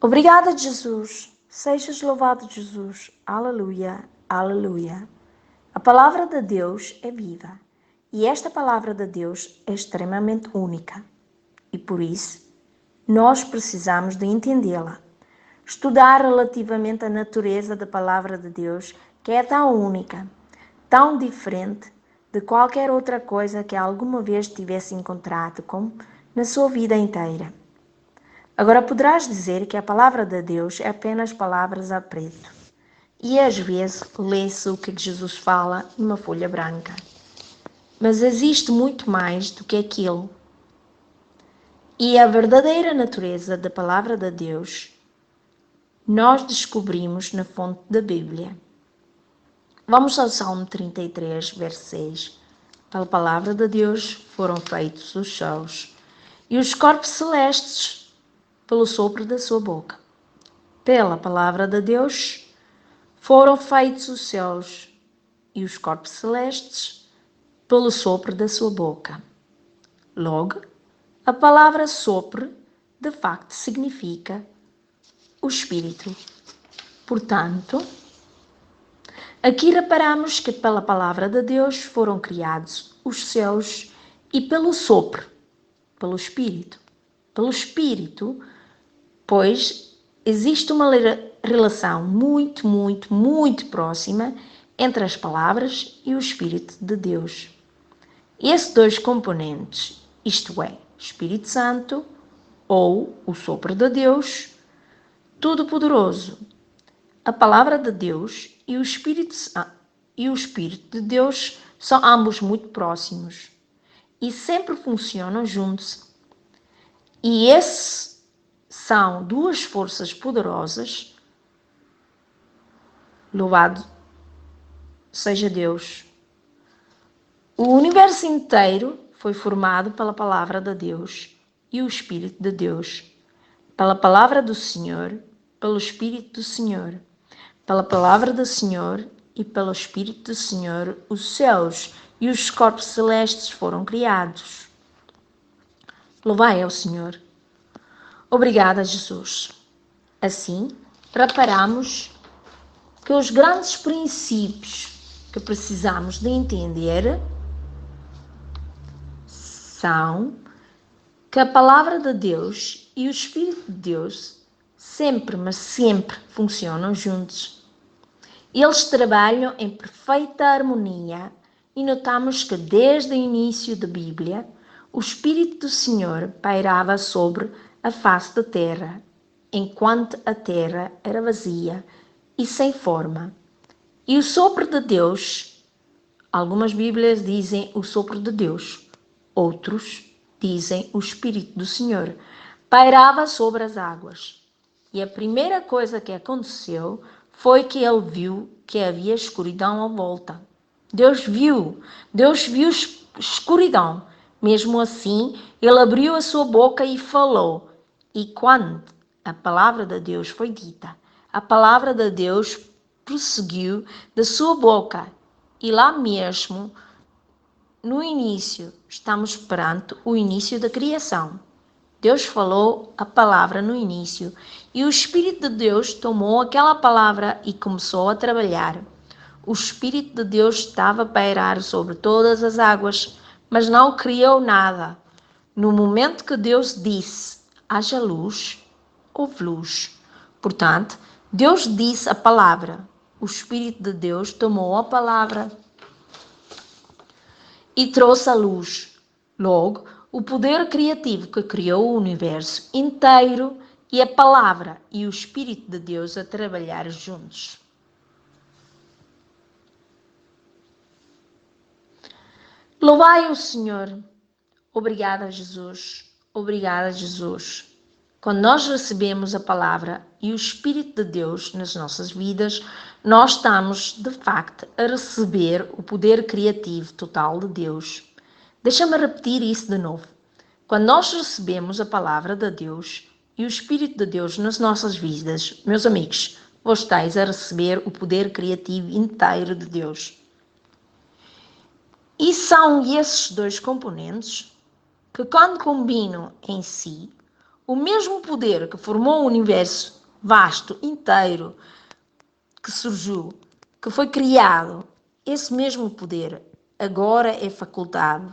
Obrigada, Jesus. Sejas louvado, Jesus. Aleluia, aleluia. A palavra de Deus é viva e esta palavra de Deus é extremamente única e por isso nós precisamos de entendê-la. Estudar relativamente à natureza da palavra de Deus, que é tão única, tão diferente de qualquer outra coisa que alguma vez tivesse encontrado com na sua vida inteira. Agora poderás dizer que a palavra de Deus é apenas palavras a preto. E às vezes lê-se o que Jesus fala numa folha branca. Mas existe muito mais do que aquilo. E a verdadeira natureza da palavra de Deus nós descobrimos na fonte da Bíblia. Vamos ao Salmo 33, verso 6. Pela palavra de Deus foram feitos os céus e os corpos celestes pelo sopro da sua boca. Pela palavra de Deus foram feitos os céus e os corpos celestes pelo sopro da sua boca. Logo, a palavra sopro de facto significa o Espírito. Portanto, aqui reparamos que pela palavra de Deus foram criados os céus e pelo sopro, pelo Espírito. Pelo Espírito, pois existe uma relação muito próxima entre as palavras e o Espírito de Deus. Esses dois componentes, isto é, Espírito Santo ou o sopro de Deus, Todo-Poderoso, a palavra de Deus e o Espírito de Deus são ambos muito próximos e sempre funcionam juntos. E esses são duas forças poderosas. Louvado seja Deus. O universo inteiro foi formado pela palavra de Deus e o Espírito de Deus, pela palavra do Senhor, pelo Espírito do Senhor, pela palavra do Senhor e pelo Espírito do Senhor, os céus e os corpos celestes foram criados. Louvai ao Senhor. Obrigada, Jesus. Assim, reparamos que os grandes princípios que precisamos de entender são que a palavra de Deus e o Espírito de Deus sempre, mas sempre funcionam juntos. Eles trabalham em perfeita harmonia e notamos que desde o início da Bíblia o Espírito do Senhor pairava sobre a face da terra, enquanto a terra era vazia e sem forma. E o sopro de Deus, algumas Bíblias dizem o sopro de Deus, outros dizem o Espírito do Senhor, pairava sobre as águas. E a primeira coisa que aconteceu foi que ele viu que havia escuridão à volta. Deus viu escuridão. Mesmo assim, ele abriu a sua boca e falou. E quando a palavra de Deus foi dita, a palavra de Deus prosseguiu da sua boca. E lá mesmo, no início, estamos perante o início da criação. Deus falou a palavra no início e o Espírito de Deus tomou aquela palavra e começou a trabalhar. O Espírito de Deus estava a pairar sobre todas as águas, mas não criou nada. No momento que Deus disse, haja luz, houve luz. Portanto, Deus disse a palavra. O Espírito de Deus tomou a palavra e trouxe a luz. Logo, o poder criativo que criou o universo inteiro e a palavra e o Espírito de Deus a trabalhar juntos. Louvai o Senhor. Obrigada, Jesus. Obrigada, Jesus. Quando nós recebemos a palavra e o Espírito de Deus nas nossas vidas, nós estamos, de facto, a receber o poder criativo total de Deus. Deixa-me repetir isso de novo. Quando nós recebemos a palavra de Deus e o Espírito de Deus nas nossas vidas, meus amigos, vós estáis a receber o poder criativo inteiro de Deus. E são esses dois componentes que, quando combinam em si, O mesmo poder que formou o universo vasto, inteiro, que surgiu, que foi criado, esse mesmo poder agora é facultado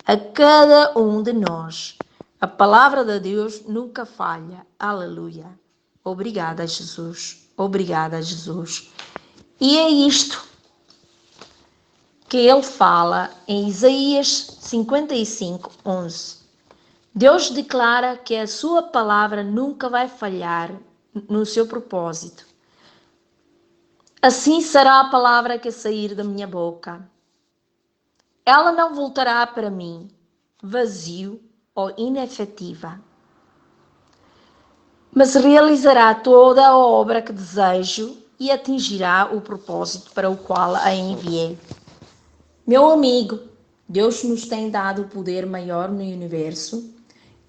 a cada um de nós. A palavra de Deus nunca falha. Aleluia. Obrigada, Jesus. Obrigada, Jesus. E é isto que ele fala em Isaías 55, 11. Deus declara que a sua palavra nunca vai falhar no seu propósito. Assim será a palavra que sair da minha boca. Ela não voltará para mim vazio ou inefetiva, mas realizará toda a obra que desejo e atingirá o propósito para o qual a enviei. Meu amigo, Deus nos tem dado o poder maior no universo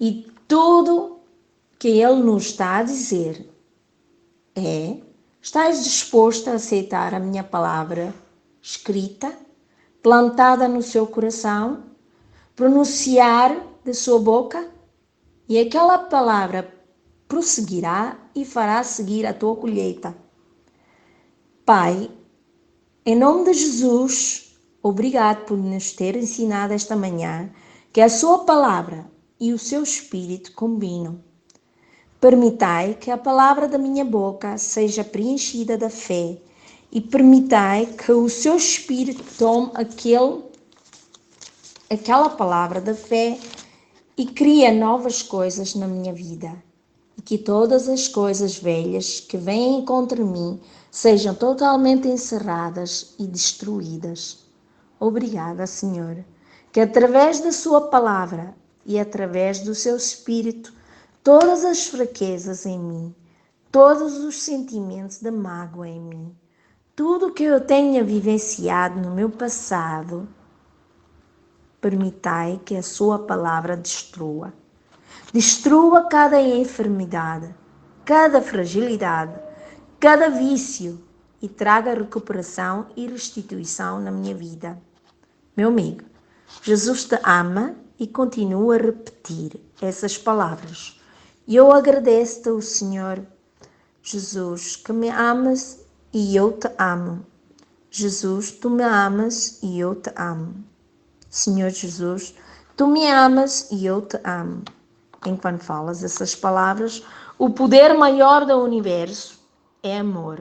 e tudo que Ele nos está a dizer é: estás disposto a aceitar a minha palavra escrita, plantada no seu coração, pronunciar de sua boca? E aquela palavra prosseguirá e fará seguir a tua colheita. Pai, em nome de Jesus, obrigado por nos ter ensinado esta manhã que a sua palavra e o seu espírito combinam. Permitai que a palavra da minha boca seja preenchida da fé e permitai que o seu espírito tome aquela palavra da fé e crie novas coisas na minha vida. E que todas as coisas velhas que vêm contra mim sejam totalmente encerradas e destruídas. Obrigada, Senhor, que através da sua palavra e através do seu espírito, todas as fraquezas em mim, todos os sentimentos de mágoa em mim, tudo que eu tenha vivenciado no meu passado, permitai que a sua palavra destrua. Destrua cada enfermidade, cada fragilidade, cada vício e traga recuperação e restituição na minha vida. Meu amigo, Jesus te ama e continua a repetir essas palavras. E eu agradeço-te ao Senhor Jesus que me amas e eu te amo. Jesus, tu me amas e eu te amo. Senhor Jesus, tu me amas e eu te amo. Enquanto falas essas palavras, o poder maior do universo é amor.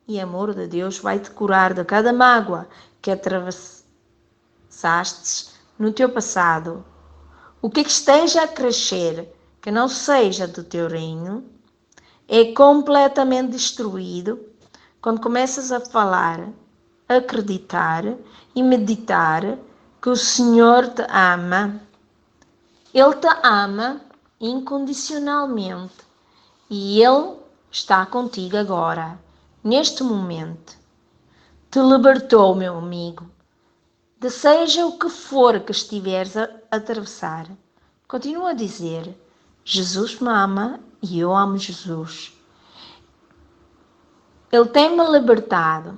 E amor de Deus vai te curar de cada mágoa que atravessaste no teu passado. O que esteja a crescer, que não seja do teu reino, é completamente destruído quando começas a falar, acreditar e meditar que o Senhor te ama. Ele te ama incondicionalmente e Ele está contigo agora, neste momento. Te libertou, meu amigo, de seja o que for que estiveres a atravessar. Continua a dizer: Jesus me ama e eu amo Jesus. Ele tem-me libertado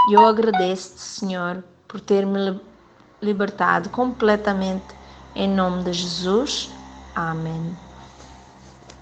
e eu agradeço-te, Senhor, por ter-me libertado completamente. Em nome de Jesus. Amém.